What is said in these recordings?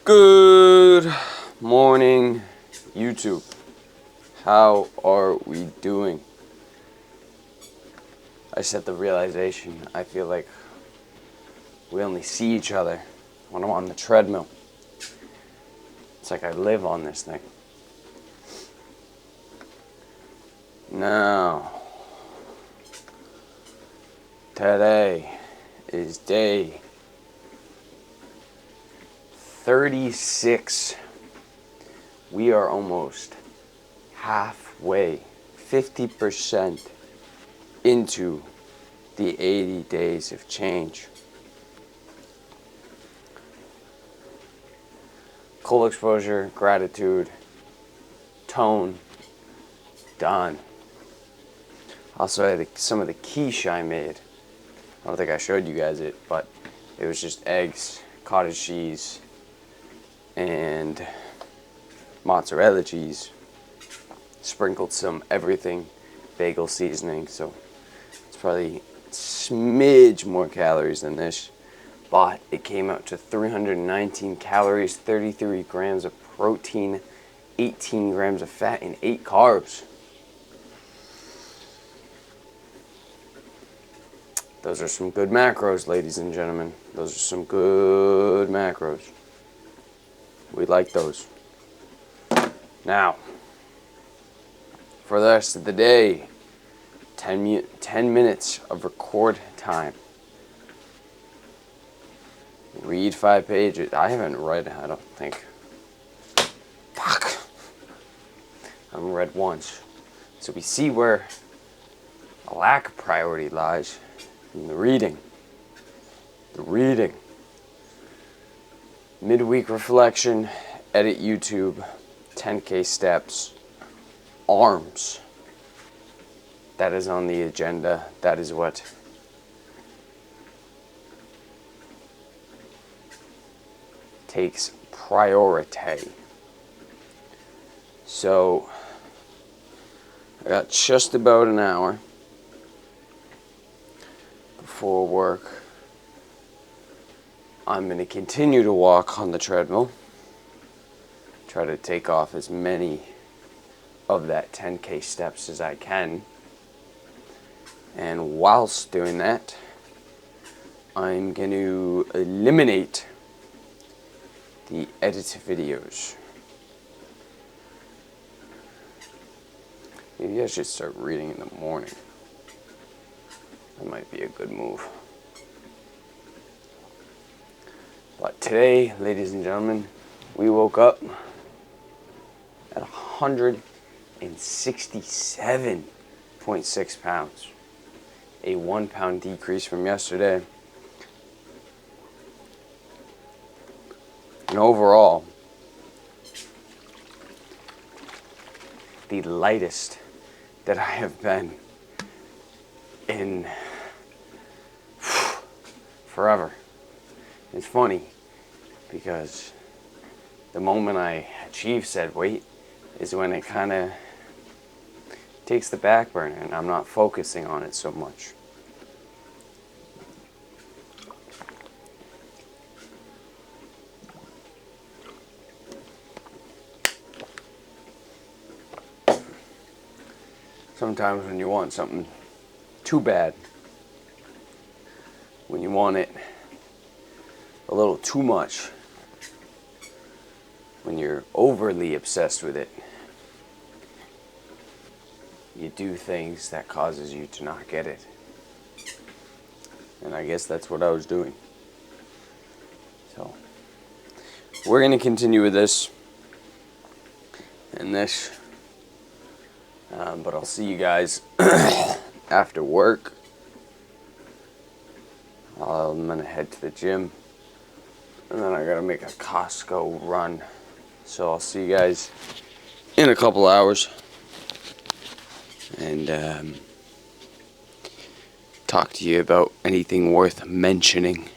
Good morning, YouTube. How are we doing? I just had the realization, I feel like we only see each other when I'm on the treadmill. It's like I live on this thing. Now, today is day 36. We are almost halfway, 50% into the 80 days of change. Cold exposure, gratitude, tone, done. Also had some of the quiche I made. I don't think I showed you guys it, but it was just eggs, cottage cheese, and mozzarella cheese. Sprinkled some everything bagel seasoning, so it's probably a smidge more calories than this, but it came out to 319 calories, 33 grams of protein, 18 grams of fat, and 8 carbs. Those are some good macros, ladies and gentlemen. Those are some good macros. We like those. Now, for the rest of the day, 10 minutes of record time. Read 5 pages. I haven't read, I don't think. Fuck. I haven't read once. So we see where a lack of priority lies in the reading. The reading. Midweek reflection, edit YouTube, 10K steps, arms. That is on the agenda. That is what takes priority. So, I got just about an hour before work. I'm going to continue to walk on the treadmill. Try to take off as many of that 10K steps as I can. And whilst doing that, I'm going to eliminate the edited videos. Maybe I should start reading in the morning. That might be a good move. But today, ladies and gentlemen, we woke up at 167.6 pounds. A 1 pound decrease from yesterday. And overall, the lightest that I have been in forever. It's funny because the moment I achieve said weight is when it kind of takes the back burner and I'm not focusing on it so much. Sometimes when you want something too bad, when you want it a little too much, when you're overly obsessed with it, you do things that causes you to not get it. And I guess that's what I was doing. So, we're going to continue with this and this. But I'll see you guys after work. I'm going to head to the gym. And then I got to make a Costco run. So I'll see you guys in a couple hours. And talk to you about anything worth mentioning.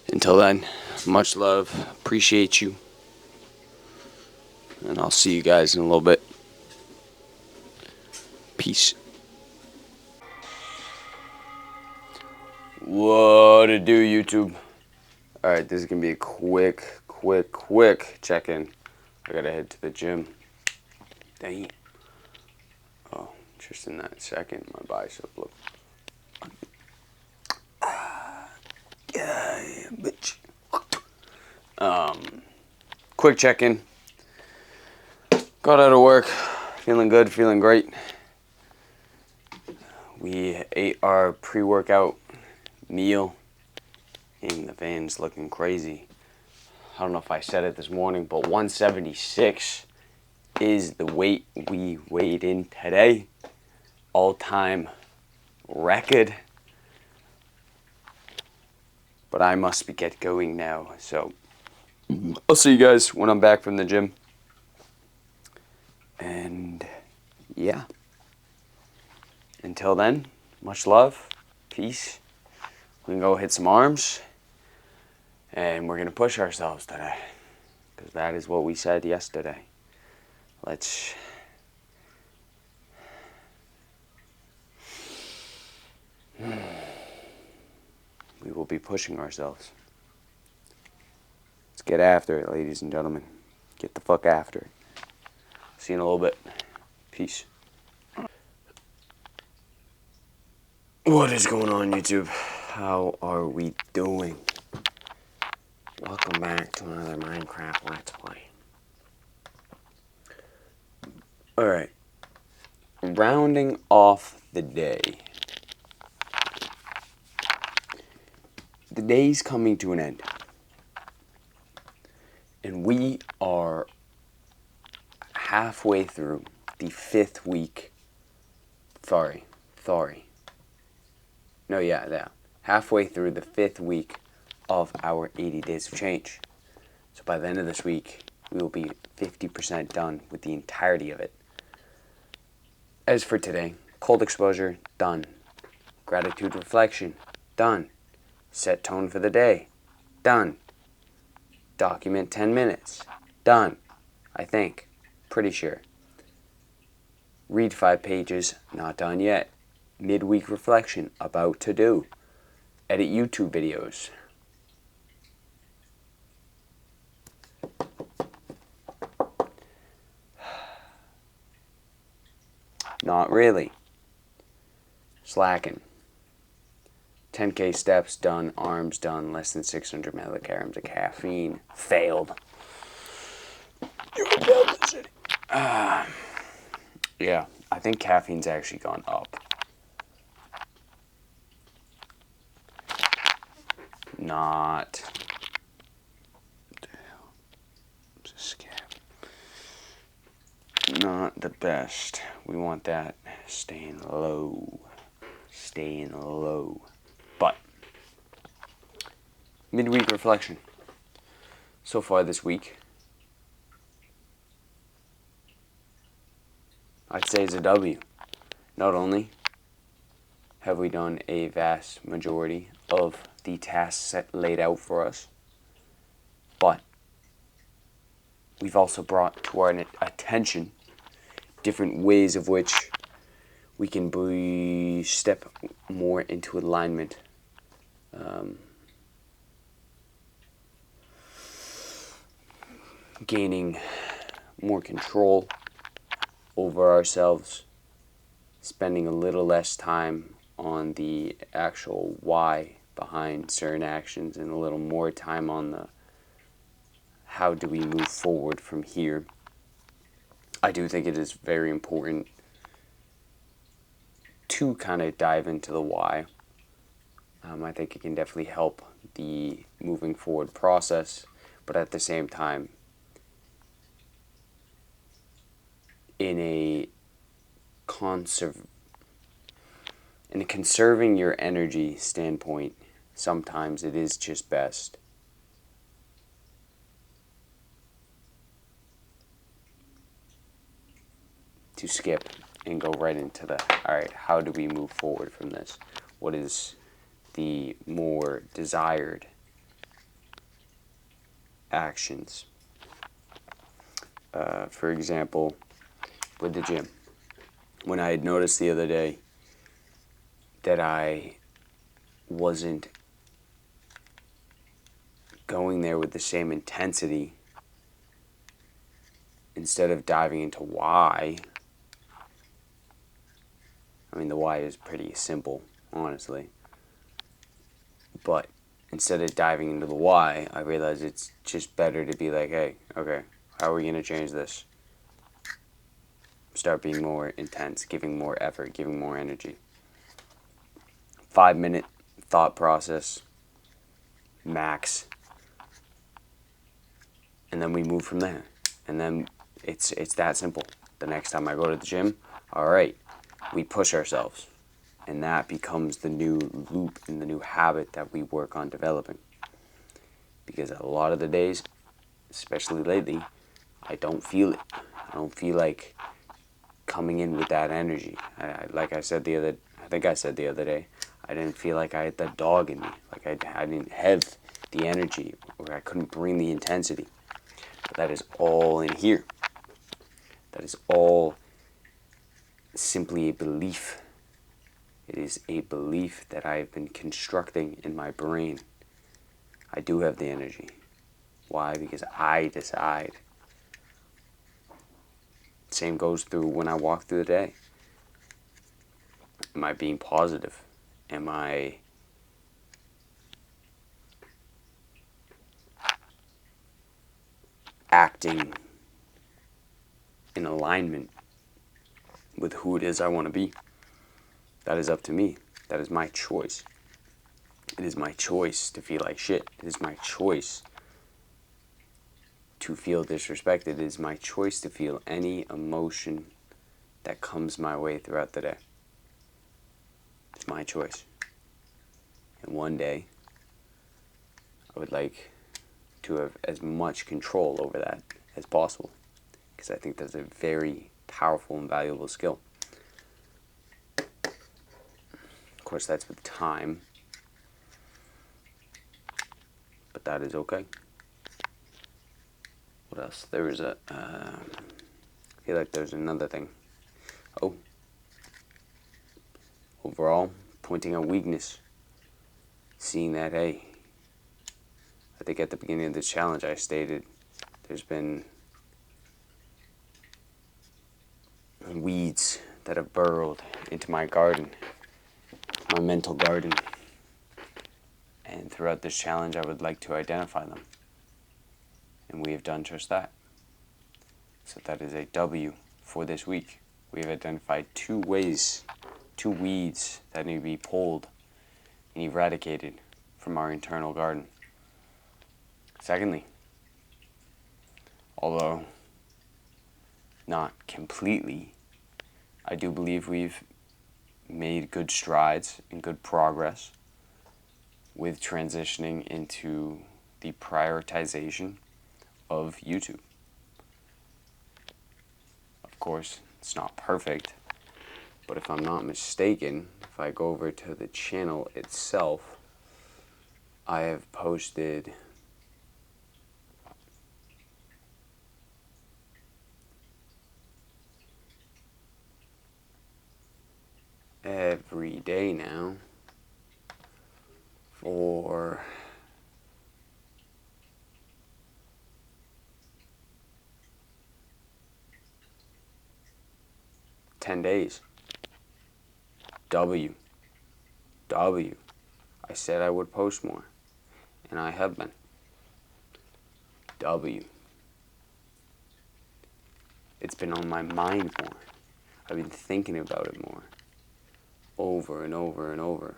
Until then, much love. Appreciate you. And I'll see you guys in a little bit. Peace. What it do, YouTube? Alright, this is going to be a quick check-in. I gotta head to the gym. Dang. Oh, just in that second, my bicep look. Yeah, bitch. Quick check-in. Got out of work. Feeling good, feeling great. We ate our pre-workout meal. And the van's looking crazy. I don't know if I said it this morning, but 176 is the weight we weighed in today. All-time record. But I must get going now, so I'll see you guys when I'm back from the gym. And yeah. Until then, much love, peace. We can go hit some arms. And we're going to push ourselves today. Because that is what we said yesterday. We will be pushing ourselves. Let's get after it, ladies and gentlemen. Get the fuck after it. See you in a little bit. Peace. What is going on, YouTube? How are we doing? Welcome back to another Minecraft Let's Play. Alright. Rounding off the day. The day's coming to an end. And we are halfway through the 5th week. Halfway through the 5th week of our 80 days of change. So by the end of this week, we will be 50% done with the entirety of it. As for today, cold exposure, done. Gratitude reflection, done. Set tone for the day, done. Document 10 minutes, done. I think, pretty sure. Read 5 pages, not done yet. Midweek reflection, about to do. Edit YouTube videos. Not really. Slacking. 10K steps done, arms done, less than 600 milligrams of caffeine. Failed. You failed the city. Yeah, I think caffeine's actually gone up. Not. It's a scab. Not the best. We want that staying low. But midweek reflection. So far this week, I'd say it's a W. Not only have we done a vast majority of the tasks laid out for us, but we've also brought to our attention different ways of which we can step more into alignment. Gaining more control over ourselves, spending a little less time on the actual why behind certain actions and a little more time on the how do we move forward from here. I do think it is very important to kind of dive into the why. I think it can definitely help the moving forward process, but at the same time, in a conserving your energy standpoint, sometimes it is just best to skip and go right into the, alright, how do we move forward from this? What is the more desired actions? For example, with the gym. When I had noticed the other day that I wasn't going there with the same intensity, instead of diving into why. I mean, the why is pretty simple, honestly. But instead of diving into the why, I realized it's just better to be like, hey, okay, how are we going to change this? Start being more intense, giving more effort, giving more energy. 5-minute thought process, max. And then we move from there. And then it's that simple. The next time I go to the gym, all right, we push ourselves. And that becomes the new loop and the new habit that we work on developing. Because a lot of the days, especially lately, I don't feel it. I don't feel like coming in with that energy. Like I said the other day, I didn't feel like I had the dog in me. Like I didn't have the energy, or I couldn't bring the intensity. But that is all in here. That is all simply a belief. It is a belief that I have been constructing in my brain. I do have the energy. Why? Because I decide. Same goes through when I walk through the day. Am I being positive? Am I acting in alignment with who it is I want to be? That is up to me. That is my choice. It is my choice to feel like shit. It is my choice to feel disrespected. It is my choice to feel any emotion that comes my way throughout the day. It's my choice. And one day, I would like to have as much control over that as possible, because I think that's a very powerful and valuable skill. Of course, that's with time, but that is okay. What else? There was I feel like there's another thing. Oh, overall, pointing out weakness. Seeing that, hey, I think at the beginning of this challenge I stated there's been weeds that have burrowed into my garden, my mental garden. And throughout this challenge, I would like to identify them. And we have done just that. So that is a W for this week. We have identified 2 ways, 2 weeds that need to be pulled and eradicated from our internal garden. Secondly, although not completely, I do believe we've made good strides and good progress with transitioning into the prioritization of YouTube. Of course, it's not perfect, but if I'm not mistaken, if I go over to the channel itself, I have posted every day now for 10 days. W. I said I would post more, and I have been. W. It's been on my mind more. I've been thinking about it more. Over and over and over.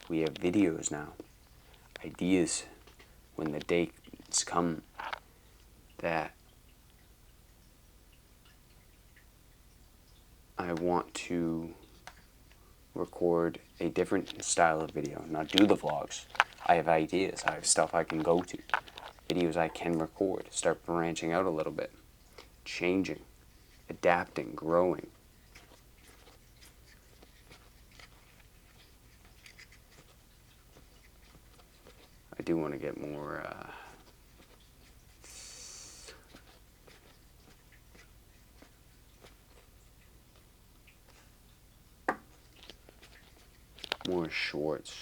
We have videos now. Ideas when the dates come that I want to record a different style of video, not do the vlogs. I have ideas, I have stuff I can go to, videos I can record, start branching out a little bit, changing, adapting, growing. I do want to get more more shorts.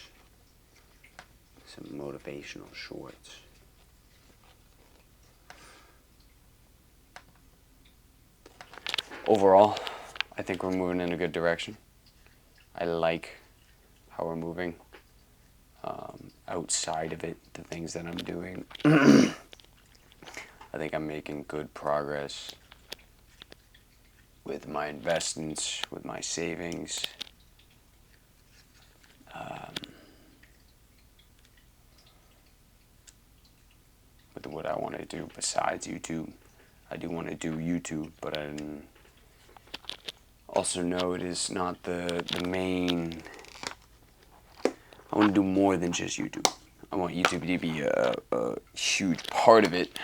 Some motivational shorts. Overall, I think we're moving in a good direction. I like how we're moving. Outside of it, the things that I'm doing, I think I'm making good progress with my investments, with my savings. With what I want to do besides YouTube. I do want to do YouTube, but I also know it is not the main. I want to do more than just YouTube. I want YouTube to be a huge part of it,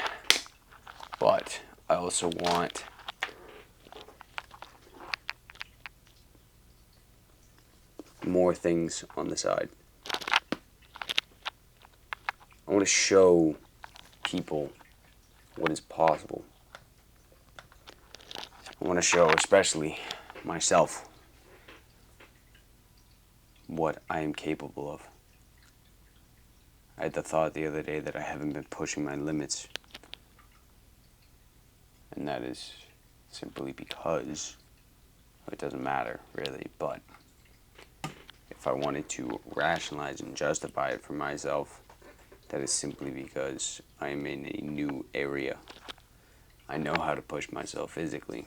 but I also want more things on the side. I want to show people what is possible. I want to show, especially myself, what I am capable of. I had the thought the other day that I haven't been pushing my limits, and that is simply because it doesn't matter really, but if I wanted to rationalize and justify it for myself, that is simply because I am in a new area. I know how to push myself physically,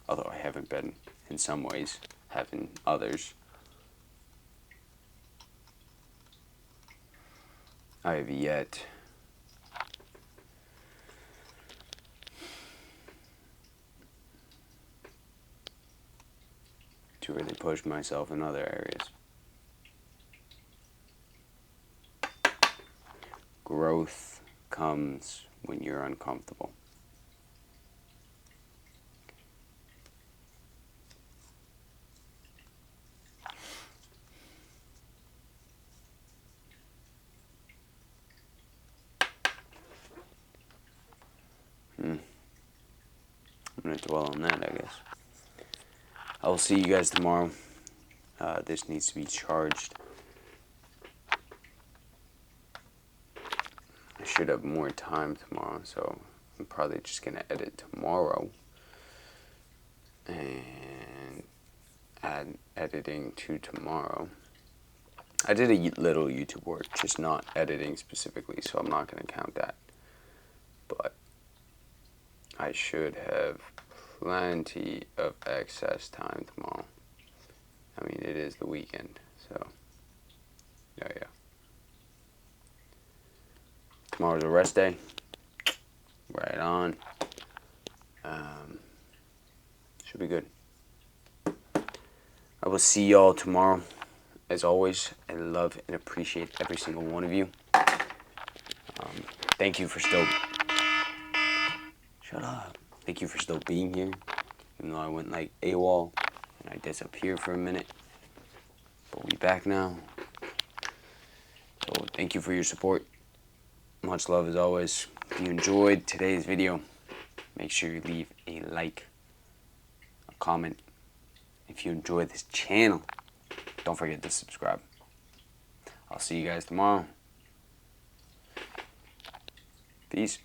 although I haven't been in some ways, having others. I have yet to really push myself in other areas. Growth comes when you're uncomfortable. I'm going to dwell on that, I guess. I will see you guys tomorrow. This needs to be charged. I should have more time tomorrow, so I'm probably just going to edit tomorrow and add editing to tomorrow. I did a little YouTube work, just not editing specifically, so I'm not going to count that. But I should have plenty of excess time tomorrow. I mean, it is the weekend, so yeah. Tomorrow's a rest day. Right on. Should be good. I will see y'all tomorrow. As always, I love and appreciate every single one of you. Thank you for still... Shut up. Thank you for still being here. Even though I went like AWOL and I disappeared for a minute. But we'll be back now. So thank you for your support. Much love as always. If you enjoyed today's video, make sure you leave a like, a comment. If you enjoy this channel, don't forget to subscribe. I'll see you guys tomorrow. Peace.